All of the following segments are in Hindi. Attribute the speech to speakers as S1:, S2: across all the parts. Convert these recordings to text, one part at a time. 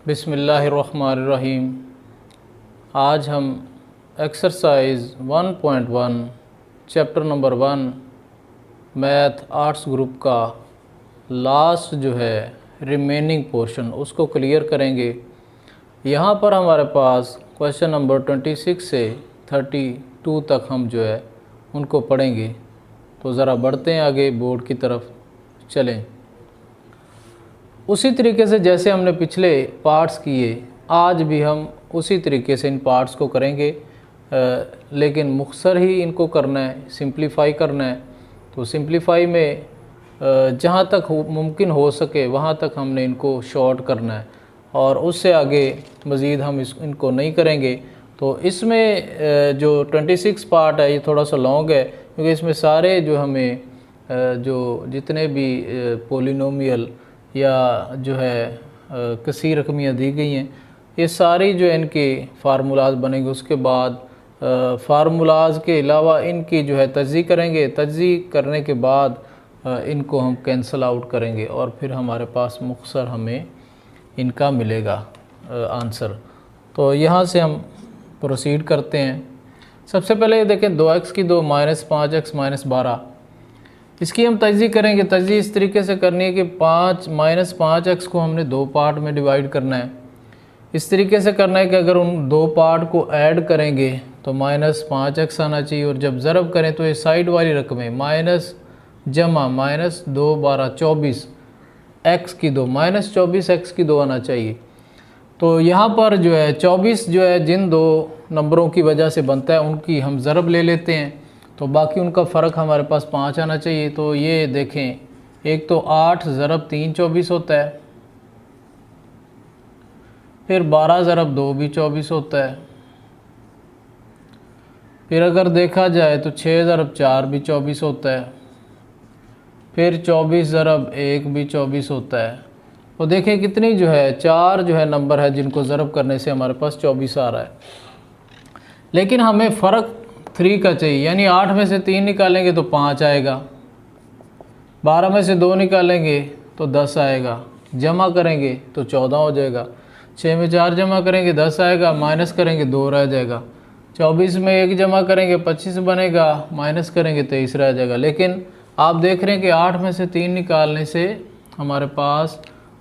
S1: बिस्मिल्लाहिर्रहमानिर्रहीम। आज हम exercise 1.1 chapter number 1 math arts group का लास्ट जो है रिमेनिंग पोर्शन उसको क्लियर करेंगे। यहाँ पर हमारे पास क्वेश्चन नंबर 26 से 32 तक हम जो है उनको पढ़ेंगे। तो ज़रा बढ़ते हैं आगे, बोर्ड की तरफ चलें। उसी तरीके से जैसे हमने पिछले पार्ट्स किए, आज भी हम उसी तरीके से इन पार्ट्स को करेंगे, लेकिन मुख्तसर ही इनको करना है, सिंप्लीफाई करना है। तो सिंप्लीफाई में जहाँ तक मुमकिन हो सके वहाँ तक हमने इनको शॉर्ट करना है और उससे आगे मज़ीद हम इनको नहीं करेंगे। तो इसमें जो 26 पार्ट है ये थोड़ा सा लॉन्ग है, क्योंकि इसमें सारे जो हमें जो जितने भी पोलिनोमियल या जो है कसी रकमियाँ दी गई हैं, ये सारी जो इनके फार्मूलाज बनेंगे। उसके बाद फार्मूलाज के अलावा इनकी जो है तज्ज़ी करेंगे। तज्ज़ी करने के बाद इनको हम कैंसल आउट करेंगे और फिर हमारे पास मुख्तसर हमें इनका मिलेगा आंसर। तो यहाँ से हम प्रोसीड करते हैं। सबसे पहले देखें 2x की 2 माइनस 5x माइनस 12, इसकी हम तज्ज़ी करेंगे। तज्ज़ी इस तरीके से करनी है कि 5 माइनस 5x को हमने दो पार्ट में डिवाइड करना है। इस तरीके से करना है कि अगर उन दो पार्ट को ऐड करेंगे तो माइनस 5x आना चाहिए, और जब ज़रब करें तो ये साइड वाली रकमें माइनस जमा माइनस 2 12 24 x की 2 माइनस 24 x की 2 आना चाहिए। तो यहाँ पर जो है 24 जो है जिन दो नंबरों की वजह से बनता है उनकी हम ज़रब ले लेते हैं, तो बाकी उनका फ़र्क हमारे पास 5 आना चाहिए। तो ये देखें, एक तो 8 ज़रब 3 24 होता है, फिर 12 ज़रब 2 भी 24 होता है, फिर अगर देखा जाए तो 6 ज़रब 4 भी 24 होता है, फिर 24 ज़रब 1 भी 24 होता है। तो देखें कितनी जो है 4 जो है नंबर है जिनको ज़रब करने से हमारे पास 24 आ रहा है। लेकिन हमें फ़र्क 3 का चाहिए, यानी 8 में से 3 निकालेंगे तो 5 आएगा, 12 में से 2 निकालेंगे तो 10 आएगा, जमा करेंगे तो 14 हो जाएगा, 6 में 4 जमा करेंगे 10 आएगा, माइनस करेंगे 2 रह जाएगा, 24 में 1 जमा करेंगे 25 बनेगा, माइनस करेंगे 23 रह जाएगा। लेकिन आप देख रहे हैं कि 8 में से 3 निकालने से हमारे पास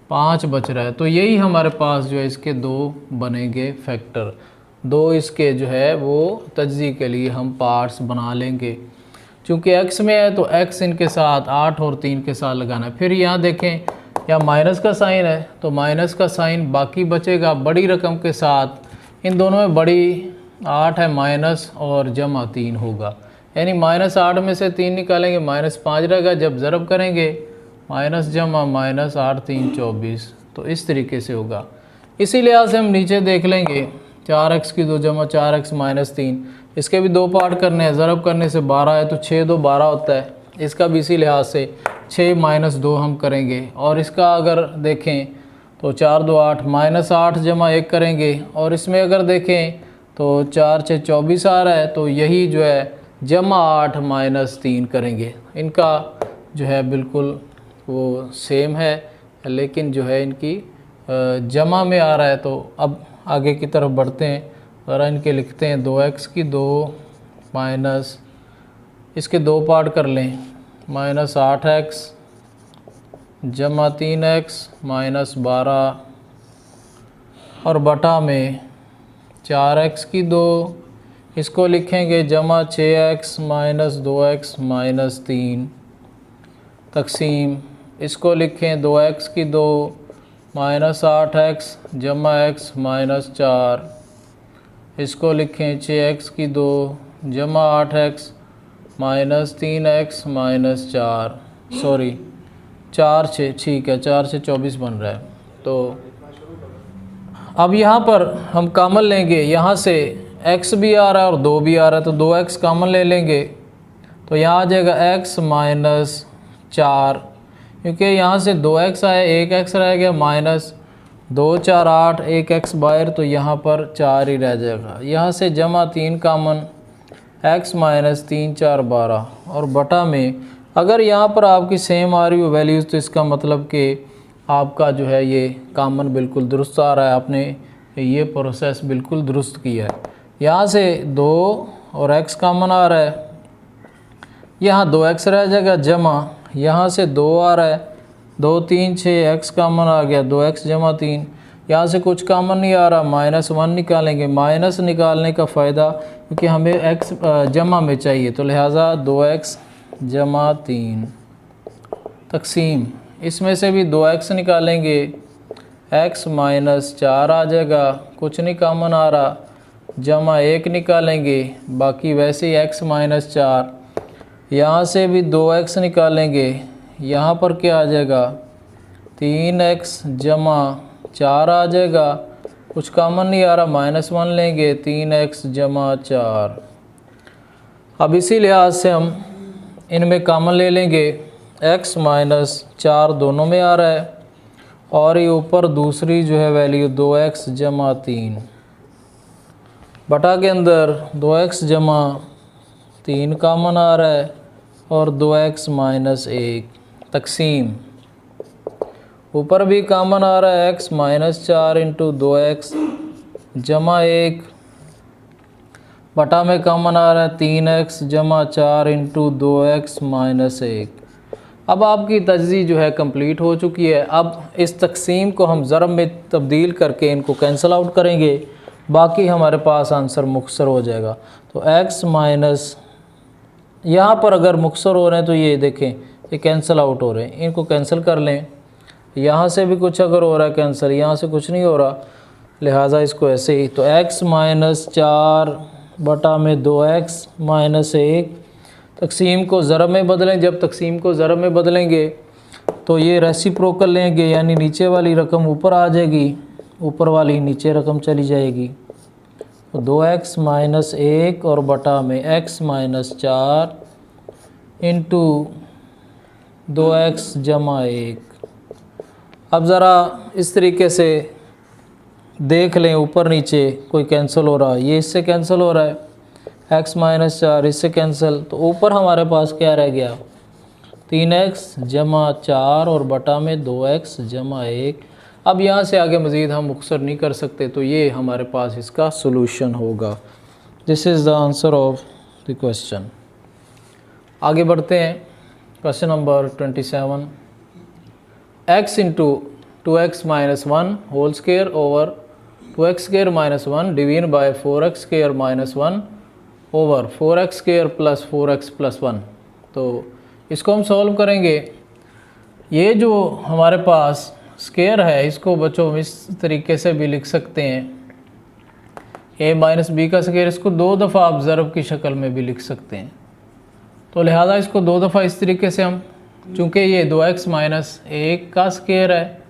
S1: 5 बच रहा है। तो यही हमारे पास जो है इसके 2 बनेंगे फैक्टर, 2 इसके जो है वो तज्ज़ी के लिए हम पार्ट्स बना लेंगे। चूँकि x में है तो x इनके साथ 8 और 3 के साथ लगाना है। फिर यहाँ देखें, यहाँ माइनस का साइन है तो माइनस का साइन बाकी बचेगा बड़ी रकम के साथ। इन दोनों में बड़ी 8 है माइनस और जमा 3 होगा, यानी माइनस 8 में से 3 निकालेंगे माइनस 5 रहेगा। जब ज़रब करेंगे माइनस जमा माइनस 8 3 24, तो इस तरीके से होगा। इसी लिहाज से हम नीचे देख लेंगे 4x की 2 जमा 4x माइनस 3, इसके भी 2 पार्ट करने हैं। ज़रब करने से 12 है तो 6 2 12 होता है, इसका भी इसी लिहाज से 6 माइनस 2 हम करेंगे। और इसका अगर देखें तो 4 2 8 माइनस 8 जमा 1 करेंगे, और इसमें अगर देखें तो 4 6 24 आ रहा है, तो यही जो है जमा 8 माइनस 3 करेंगे। इनका जो है बिल्कुल वो सेम है, लेकिन जो है इनकी जमा में आ रहा है। तो अब आगे की तरफ बढ़ते हैं, ज़रा इनके लिखते हैं। 2x की 2 माइनस, इसके 2 पार्ट कर लें, माइनस 8x जमा 3x माइनस 12, और बटा में 4x की 2, इसको लिखेंगे जमा 6x माइनस 2x माइनस 3, तकसीम इसको लिखें 2x की 2 माइनस 8x जमा x माइनस 4, इसको लिखें 6x की 2 जमा 8x minus 3x minus 4, sorry 4 6, ठीक है 4 से 24 बन रहा है। तो अब यहाँ पर हम कॉमन लेंगे, यहाँ से x भी आ रहा है और 2 भी आ रहा है, तो 2x कॉमन ले लेंगे तो यहाँ आ जाएगा x माइनस 4, क्योंकि यहाँ से 2x आया 1x रह गया, माइनस 2 4 8 1x बाहर, तो यहाँ पर 4 ही रह जाएगा। यहाँ से जमा 3 कॉमन, x माइनस 3 4 12, और बटा में अगर यहाँ पर आपकी सेम आ रही हो वैल्यूज़ तो इसका मतलब कि आपका जो है ये कॉमन बिल्कुल दुरुस्त आ रहा है, आपने ये प्रोसेस बिल्कुल दुरुस्त किया है। यहाँ से 2 और x कॉमन आ रहा है, यहाँ 2x रह जाएगा जमा, यहाँ से 2 आ रहा है, 2 3 6 x कॉमन आ गया, 2x जमा 3, यहाँ से कुछ कॉमन नहीं आ रहा, -1 निकालेंगे। माइनस निकालने का फ़ायदा क्योंकि हमें x जमा में चाहिए, तो लिहाजा 2x जमा 3 तकसीम, इसमें से भी 2x निकालेंगे, x -4 आ जाएगा, कुछ नहीं कॉमन आ रहा, जमा 1 निकालेंगे, बाकी वैसे ही x -4, यहाँ से भी 2x निकालेंगे, यहाँ पर क्या आ जाएगा 3x जमा 4 आ जाएगा, कुछ कॉमन नहीं आ रहा, -1 लेंगे, 3x जमा 4। अब इसी लिहाज से हम इनमें कॉमन ले लेंगे, x -4 दोनों में आ रहा है, और ये ऊपर दूसरी जो है वैल्यू 2x जमा 3 बटा के अंदर 2x जमा 3 कॉमन आ रहा है, और 2x -1 तकसीम, ऊपर भी कॉमन आ रहा है, x -4 इंटू 2x जमा 1 बटा में कॉमन आ रहा है 3x जमा 4 इंटू 2x -1। अब आपकी तजज़ी जो है कंप्लीट हो चुकी है। अब इस तकसीम को हम ज़रब में तब्दील करके इनको कैंसिल आउट करेंगे, बाकी हमारे पास आंसर मुख्तसर हो जाएगा। तो x माइनस, यहाँ पर अगर मुख्तसर हो रहे हैं तो ये देखें ये कैंसिल आउट हो रहे हैं, इनको कैंसिल कर लें। यहाँ से भी कुछ अगर हो रहा है कैंसिल, यहाँ से कुछ नहीं हो रहा, लिहाजा इसको ऐसे ही। तो x -4 बटा में 2x -1 तकसीम को ज़रब में बदलें। जब तकसीम को ज़रब में बदलेंगे तो ये रेसिप्रोकल लेंगे, यानी नीचे वाली रकम ऊपर आ जाएगी, ऊपर वाली नीचे रकम चली जाएगी। तो 2x -1 और बटा में x -4 इंटू 2x जमा 1। अब ज़रा इस तरीके से देख लें, ऊपर नीचे कोई कैंसिल हो रहा है, ये इससे कैंसिल हो रहा है, x -4 इससे कैंसिल, तो ऊपर हमारे पास क्या रह गया 3x जमा 4 और बटा में 2x जमा 1। अब यहाँ से आगे मज़ीद हम मुख्तसर नहीं कर सकते, तो ये हमारे पास इसका सलूशन होगा। This is the answer of the question. आगे बढ़ते हैं, question number 27। x into 2x -1 whole square over 2x square -1 division by 4x square -1 over 4x square plus 4x plus 1। तो इसको हम सॉल्व करेंगे। ये जो हमारे पास स्क्वायर है, इसको बच्चों इस तरीके से भी लिख सकते हैं, a माइनस बी का स्क्वायर, इसको 2 दफ़ा आप ज़रब की शक्ल में भी लिख सकते हैं। तो लिहाजा इसको 2 दफ़ा इस तरीके से हम, चूँकि ये 2x -1 का स्क्वायर है,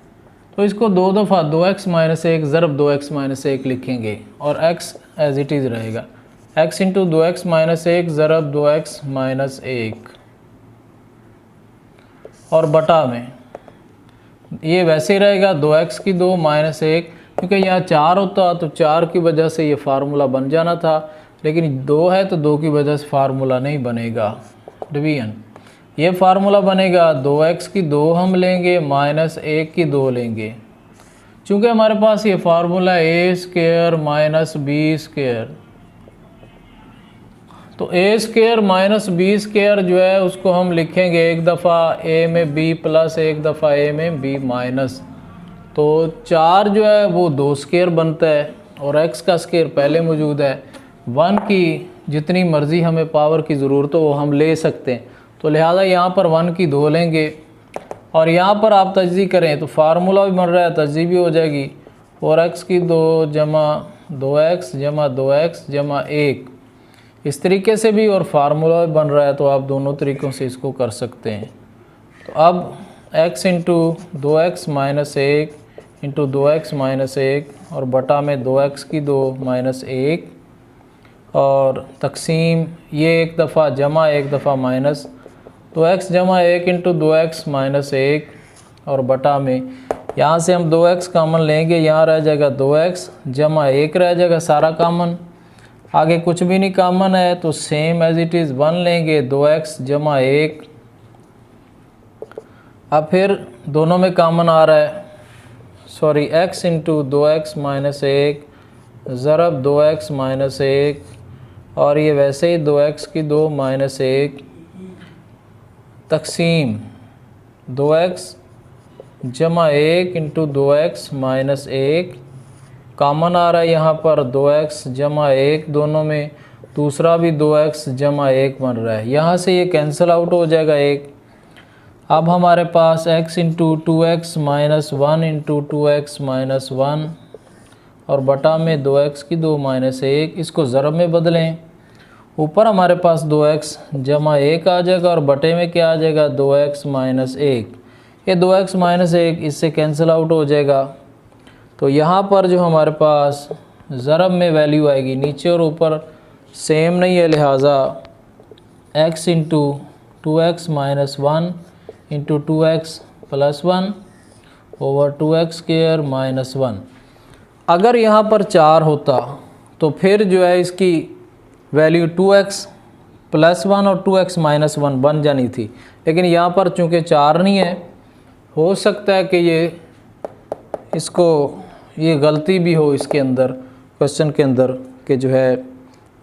S1: तो इसको 2 दफ़ा 2x -1 ज़रब 2x -1 लिखेंगे, और x एज इट इज़ रहेगा, x इंटू 2x -1 ज़रब 2x -1 और बटा में ये वैसे ही रहेगा 2x की 2 -1, क्योंकि यहाँ 4 होता तो 4 की वजह से ये फार्मूला बन जाना था, लेकिन 2 है तो 2 की वजह से फार्मूला नहीं बनेगा डिवीजन। ये फार्मूला बनेगा 2x की 2 हम लेंगे -1 की 2 लेंगे। चूँकि हमारे पास ये formula a square minus B square, तो a square minus B square जो है उसको हम लिखेंगे एक दफ़ा a में b प्लस एक दफ़ा a में b माइनस। तो 4 जो है वो 2 स्क्वायर बनता है, और x का स्क्वायर पहले मौजूद है। 1 की जितनी मर्ज़ी हमें पावर की ज़रूरत हो वो हम ले सकते हैं, तो लिहाजा यहाँ पर 1 की 2 लेंगे, और यहाँ पर आप तजज़ी करें तो फार्मूला भी बन रहा है, तजज़ी भी हो जाएगी। 4x की 2 जमा 2x जमा 2x जमा 1, इस तरीके से भी, और फार्मूला भी बन रहा है, तो आप दोनों तरीक़ों से इसको कर सकते हैं। तो अब x into 2x -1 into 2x -1 और बटा में 2x की 2 -1 और तकसीम, ये एक दफ़ा जमा एक दफ़ा माइनस, 2x जमा 1 इंटू 2x -1 और बटा में यहाँ से हम 2x कामन लेंगे, यहाँ रह जाएगा 2x जमा 1 रह जाएगा सारा कामन, आगे कुछ भी नहीं कामन है, तो सेम एज इट इज़ 1 लेंगे 2x जमा 1 अब फिर दोनों में कॉमन आ रहा है, sorry x into 2x minus 1 ज़रब 2x minus 1 और ये वैसे ही 2x की 2 माइनस 1 तकसीम 2x जमा 1 इंटू 2x माइनस 1 कॉमन आ रहा है यहाँ पर 2x जमा 1 दोनों में, दूसरा भी 2x जमा 1 बन रहा है, यहाँ से ये कैंसिल आउट हो जाएगा 1। अब हमारे पास x into 2x minus 1 into 2x minus 1 और बटा में 2x की 2 माइनस 1, इसको ज़रब में बदलें, ऊपर हमारे पास 2x जमा 1 आ जाएगा और बटे में क्या आ जाएगा 2x माइनस 1। ये 2x माइनस 1 इससे कैंसिल आउट हो जाएगा। तो यहाँ पर जो हमारे पास ज़रब में वैल्यू आएगी, नीचे और ऊपर सेम नहीं है, लिहाजा x into 2x minus 1 into 2x plus 1 over 2x square minus 1। अगर यहाँ पर 4 होता तो फिर जो है इसकी वैल्यू 2x प्लस 1 और 2x माइनस 1 बन जानी थी, लेकिन यहाँ पर चूँकि 4 नहीं है, हो सकता है कि ये गलती भी हो इसके अंदर, क्वेश्चन के अंदर, कि जो है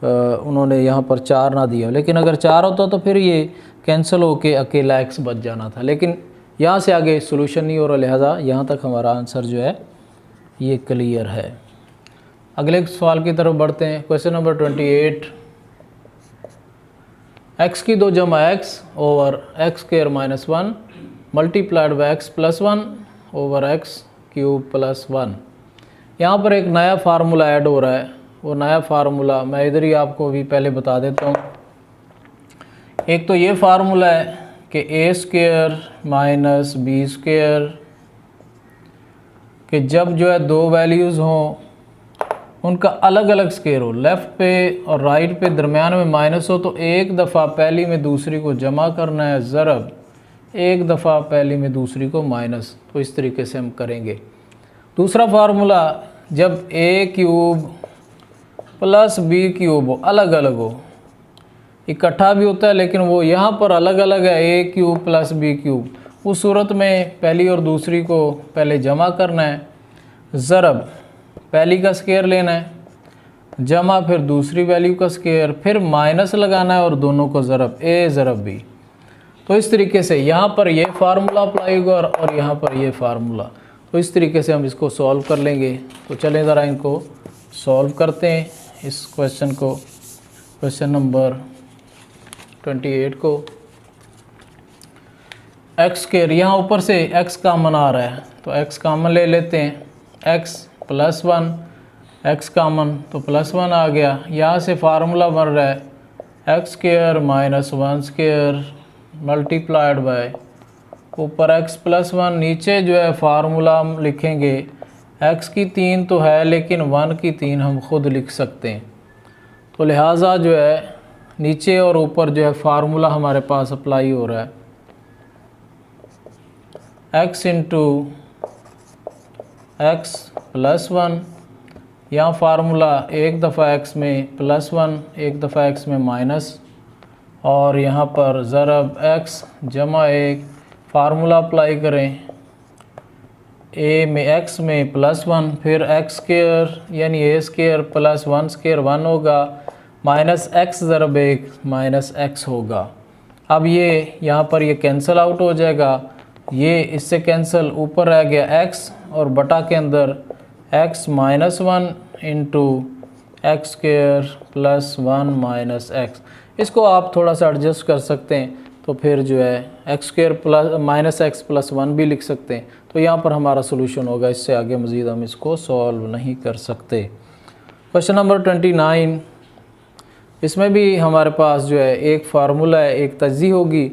S1: उन्होंने यहाँ पर 4 ना दिया, लेकिन अगर 4 होता तो फिर ये कैंसिल होके अकेला x बच जाना था, लेकिन यहाँ से आगे सोल्यूशन नहीं हो रहा, लिहाजा यहाँ तक हमारा आंसर जो है ये क्लियर है। अगले सवाल की तरफ बढ़ते हैं। क्वेश्चन नंबर 28, x की 2 जमा x over x square minus 1 multiplied by x plus 1 over x cube plus 1। यहाँ पर एक नया फार्मूला ऐड हो रहा है, वो नया फार्मूला मैं इधर ही आपको भी पहले बता देता हूँ। एक तो ये फार्मूला है कि a square minus B square, कि जब जो है दो वैल्यूज़ हों उनका अलग अलग स्क्वायर हो, लेफ़्ट पे और राइट पे दरमियान में माइनस हो, तो एक दफ़ा पहली में दूसरी को जमा करना है ज़रब एक दफ़ा पहली में दूसरी को माइनस, तो इस तरीके से हम करेंगे। दूसरा फार्मूला, जब a cube plus b cube हो, अलग अलग हो, इकट्ठा भी होता है लेकिन वो यहाँ पर अलग अलग है, a cube plus b cube, उस सूरत में पहली और दूसरी को पहले जमा करना है, ज़रब पहली का स्क्वायर लेना है, जमा फिर दूसरी वैल्यू का स्क्वायर, फिर माइनस लगाना है और दोनों को ज़रब a ज़रब b। तो इस तरीके से यहाँ पर ये फार्मूला अप्लाई होगा और यहाँ पर ये फार्मूला, तो इस तरीके से हम इसको सॉल्व कर लेंगे। तो चलें ज़रा इनको सॉल्व करते हैं, इस क्वेश्चन को, क्वेश्चन नंबर 28 को। x स्क्वायर, यहाँ ऊपर से x कॉमन आ रहा है तो x कॉमन ले लेते हैं, x प्लस 1, x कॉमन तो प्लस 1 आ गया। यहाँ से फार्मूला बन रहा है x square minus 1 square multiplied by ऊपर x प्लस 1, नीचे जो है फार्मूला हम लिखेंगे x की 3 तो है लेकिन 1 की 3 हम खुद लिख सकते हैं, तो लिहाजा जो है नीचे और ऊपर जो है फार्मूला हमारे पास अप्लाई हो रहा है, x इंटू x प्लस 1, यहाँ फार्मूला एक दफ़ा x में प्लस 1 एक दफ़ा x में माइनस, और यहाँ पर ज़रब x जमा 1, फार्मूला अप्लाई करें a में x में प्लस 1, फिर x स्क्वायर यानी a स्क्वायर प्लस 1 स्क्वायर 1 होगा, माइनस x ज़रब 1 माइनस x होगा। अब ये यहाँ पर ये कैंसिल आउट हो जाएगा, ये इससे कैंसिल, ऊपर रह गया x और बटा के अंदर x minus 1 into x square plus 1 minus x. इसको आप थोड़ा सा एडजस्ट कर सकते हैं, तो फिर जो है x square plus minus x plus 1 भी लिख सकते हैं। तो यहाँ पर हमारा सोल्यूशन होगा, इससे आगे मज़ीद हम इसको सॉल्व नहीं कर सकते। क्वेश्चन नंबर 29, इसमें भी हमारे पास जो है एक फार्मूला है, एक तज्ज़ी होगी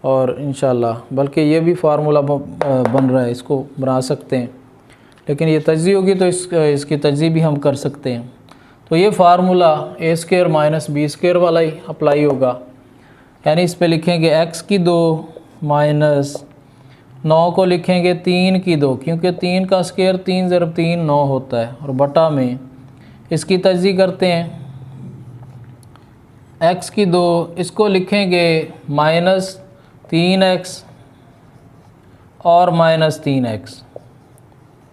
S1: और इंशाल्लाह बल्कि ये भी फार्मूला बन रहा है, इसको बना सकते हैं, लेकिन ये तज्ज़ी होगी तो इसकी तज्ज़ी भी हम कर सकते हैं। तो ये फार्मूला ए स्क्वायर माइनस बी स्क्वायर वाला ही अप्लाई होगा, यानी इस पे लिखेंगे x की 2 माइनस 9 को लिखेंगे 3 की 2, क्योंकि 3 का स्क्वायर 3 ज़रब 3 9 होता है, और बटा में इसकी तज्ज़ी करते हैं x की 2, इसको लिखेंगे माइनस 3x और -3x,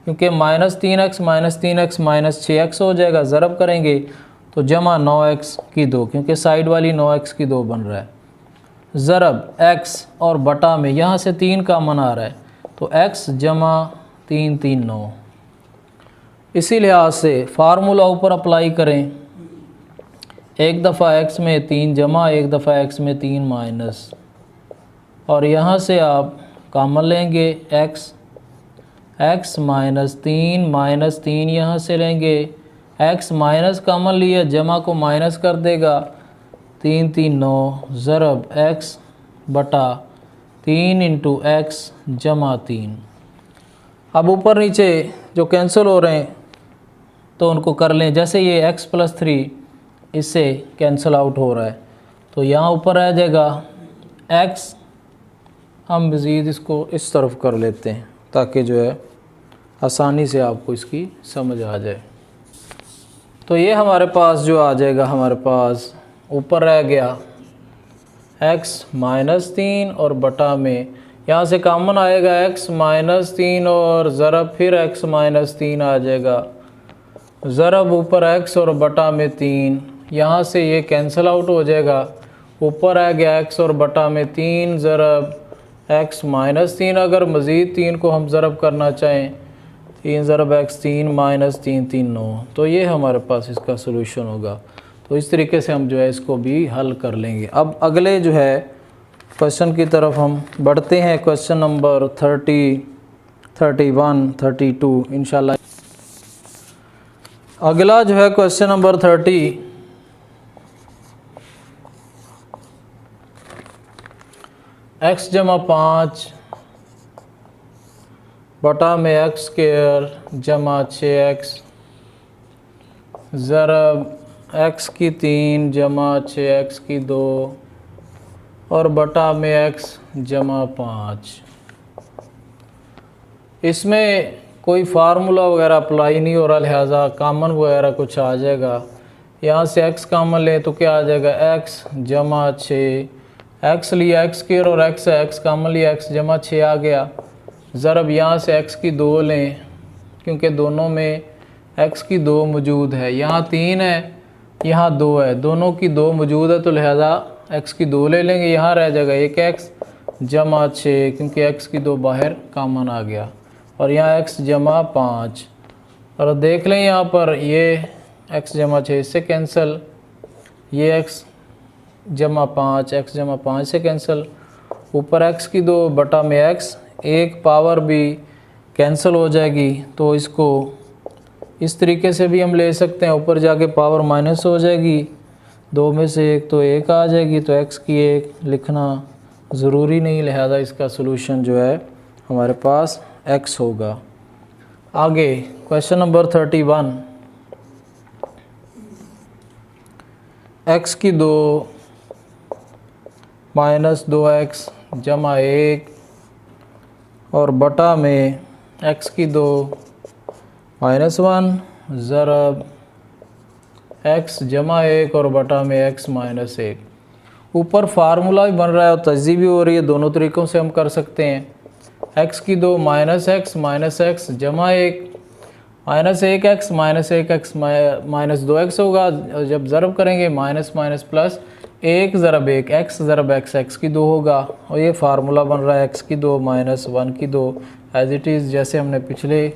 S1: क्योंकि -3x -6x हो जाएगा, ज़रब करेंगे तो जमा 9x की 2, क्योंकि साइड वाली 9x की 2 बन रहा है। ज़रब x और बटा में यहाँ से 3 कॉमन आ रहा है, तो x जमा 3 3 9। इसी लिहाज से फार्मूला ऊपर अप्लाई करें, एक दफ़ा x में 3 जमा, एक दफ़ा x में 3 माइनस, और यहाँ से आप कॉमन लेंगे x -3 यहाँ से लेंगे, x माइनस कॉमन लिया, जमा को माइनस कर देगा, 3 3 9 ज़रब x बटा 3 इंटू x जमा 3। अब ऊपर नीचे जो कैंसिल हो रहे हैं तो उनको कर लें, जैसे ये x + 3 इससे कैंसिल आउट हो रहा है, तो यहाँ ऊपर आ जाएगा x। हम मज़ीद इसको इस तरफ कर लेते हैं ताकि जो है आसानी से आपको इसकी समझ आ जाए। तो ये हमारे पास जो आ जाएगा, हमारे पास ऊपर रह गया x -3 और बटा में यहाँ से कॉमन आएगा x -3 और ज़रब फिर x -3 आ जाएगा, ज़रब ऊपर x और बटा में 3, यहाँ से ये कैंसिल आउट हो जाएगा, ऊपर आ गया x और बटा में 3 ज़रब x -3। अगर मज़ीद 3 को हम ज़रब करना चाहें, 3 ज़रब x 3 -3 3 9, तो ये हमारे पास इसका सलूशन होगा। तो इस तरीके से हम जो है इसको भी हल कर लेंगे। अब अगले जो है क्वेश्चन की तरफ हम बढ़ते हैं, क्वेश्चन नंबर 30, 31, 32 इंशाल्लाह। अगला जो है क्वेश्चन नंबर 30, x जमा 5 बटा में x² जमा 6x ज़रब x की 3 जमा 6x की 2 और बटा में x जमा 5। इसमें कोई फार्मूला वगैरह अप्लाई नहीं हो रहा, लिहाजा कामन वगैरह कुछ आ जाएगा। यहाँ से x कामन ले तो क्या आ जाएगा, x जमा 6, x लिया x² और x कामन लिया, x जमा 6 आ गया। ज़रब यहाँ से x की 2 लें, क्योंकि दोनों में x की 2 मौजूद है, यहाँ 3 है यहाँ 2 है, दोनों की 2 मौजूद है, तो लिहाजा x की 2 ले लेंगे, यहाँ रह जाएगा एक x जमा 6, क्योंकि x की 2 बाहर कामन आ गया, और यहाँ x जमा 5। और देख लें यहाँ पर ये x जमा 6 इससे कैंसिल, ये x जमा 5 x जमा 5 से कैंसिल, ऊपर x की 2 बटा में x, एक पावर भी कैंसिल हो जाएगी, तो इसको इस तरीके से भी हम ले सकते हैं, ऊपर जाके पावर माइनस हो जाएगी, 2 में से 1 तो 1 आ जाएगी, तो x की 1 लिखना ज़रूरी नहीं, लिहाजा इसका सलूशन जो है हमारे पास x होगा। आगे क्वेश्चन नंबर 31, x की 2 -2x जमा 1 और बटा में x की 2 -1 ज़रब x जमा 1 और बटा में x -1। ऊपर फार्मूला भी बन रहा है और तज़ी भी हो रही है, दोनों तरीक़ों से हम कर सकते हैं। x की 2 -x जमा 1, -1x -1x -2x होगा, जब ज़रब करेंगे minus minus plus 1 ज़रब 1 x ज़रब x की 2 होगा, और ये फार्मूला बन रहा है x की 2 -1 की 2 एज़ इट इज़, जैसे हमने पिछले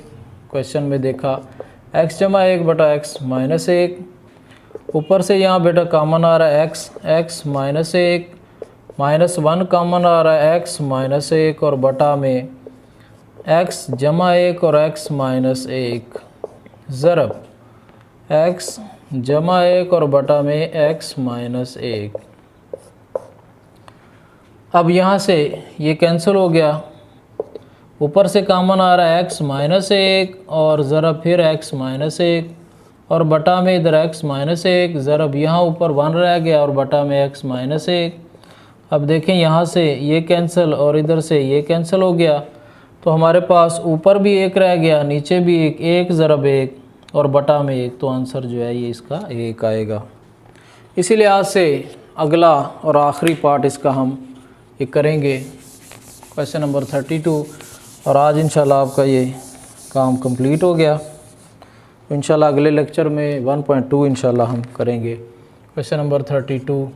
S1: क्वेश्चन में देखा, x जमा 1 बटा x -1। ऊपर से यहाँ बेटा कॉमन आ रहा है x -1 -1 कॉमन आ रहा है x -1 और बटा में x जमा 1 और x -1 ज़रब x जमा 1 और बटा में x -1। अब यहाँ से ये कैंसिल हो गया, ऊपर से कॉमन आ रहा है x -1 और ज़रब फिर x -1 और बटा में इधर x -1 ज़रब यहाँ ऊपर 1 रह गया और बटा में x -1। अब देखें यहाँ से ये कैंसिल और इधर से ये कैंसिल हो गया, तो हमारे पास ऊपर भी 1 रह गया, नीचे भी 1 ज़रब 1 और बटा में 1, तो आंसर जो है ये इसका 1 आएगा। इसी लिहाज से अगला और आखिरी पार्ट इसका हम ये करेंगे, क्वेश्चन नंबर 32। और आज इंशाल्लाह आपका ये काम कंप्लीट हो गया। तो इंशाल्लाह अगले लेक्चर में 1.2 इंशाल्लाह हम करेंगे। क्वेश्चन नंबर 32,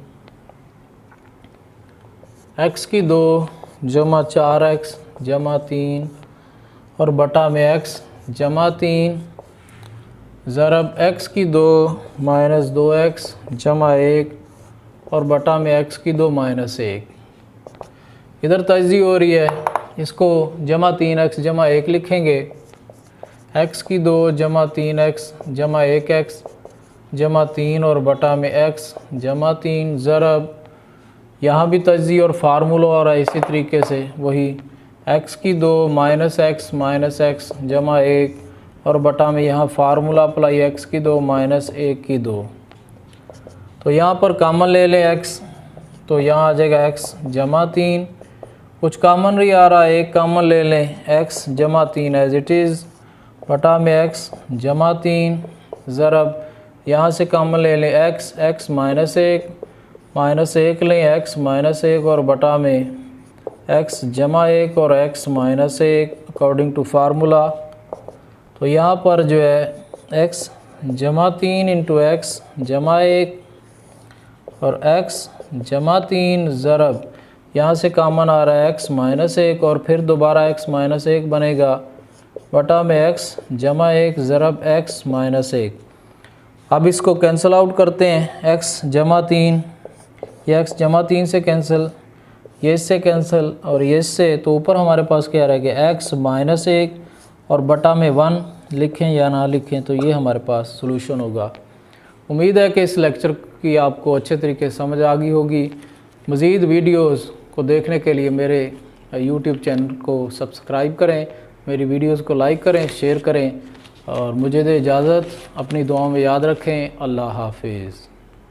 S1: x की 2 जमा 4x जमा 3 और बटा में x जमा 3 ज़रब x की 2 माइनस 2x जमा 1 और बटा में x की 2 माइनस 1। इधर तजज़ी हो रही है, इसको जमा 3x जमा 1 लिखेंगे। x की 2 जमा 3x जमा 1x जमा 3 और बटा में x जमा 3 ज़रब, यहाँ भी तजज़ी और फार्मूला और इसी तरीके से वही x की 2 माइनस x जमा 1 और बटा में यहाँ फार्मूला अप्लाई x की 2 माइनस 1 की 2। तो यहाँ पर कॉमन ले लें x, तो यहाँ आ जाएगा x जमा 3, कुछ कॉमन नहीं आ रहा है, एक कॉमन ले लें x जमा 3 एज इट इज़ बटा में x जमा 3 ज़रब, यहाँ से कॉमन ले लें x माइनस 1 लें x माइनस 1 और बटा में x जमा 1 और x minus 1 according to formula. तो यहाँ पर जो है x जमा 3 इंटू x जमा 1 और x जमा 3 ज़रब, यहाँ से कॉमन आ रहा है x माइनस 1 और फिर दोबारा x माइनस 1 बनेगा बटा में x जमा 1 ज़रब x माइनस 1। अब इसको कैंसिल आउट करते हैं, x जमा 3, ये x जमा 3 से कैंसिल, ये इससे कैंसिल और ये इससे, तो ऊपर हमारे पास क्या रह गया x माइनस 1 और बटा में 1 लिखें या ना लिखें, तो ये हमारे पास सॉल्यूशन होगा। उम्मीद है कि इस लेक्चर की आपको अच्छे तरीके से समझ आ गई होगी। मज़ीद वीडियोस को देखने के लिए मेरे YouTube चैनल को सब्सक्राइब करें, मेरी वीडियोस को लाइक करें, शेयर करें और मुझे दे इजाज़त। अपनी दुआओं में याद रखें। अल्लाह हाफिज़।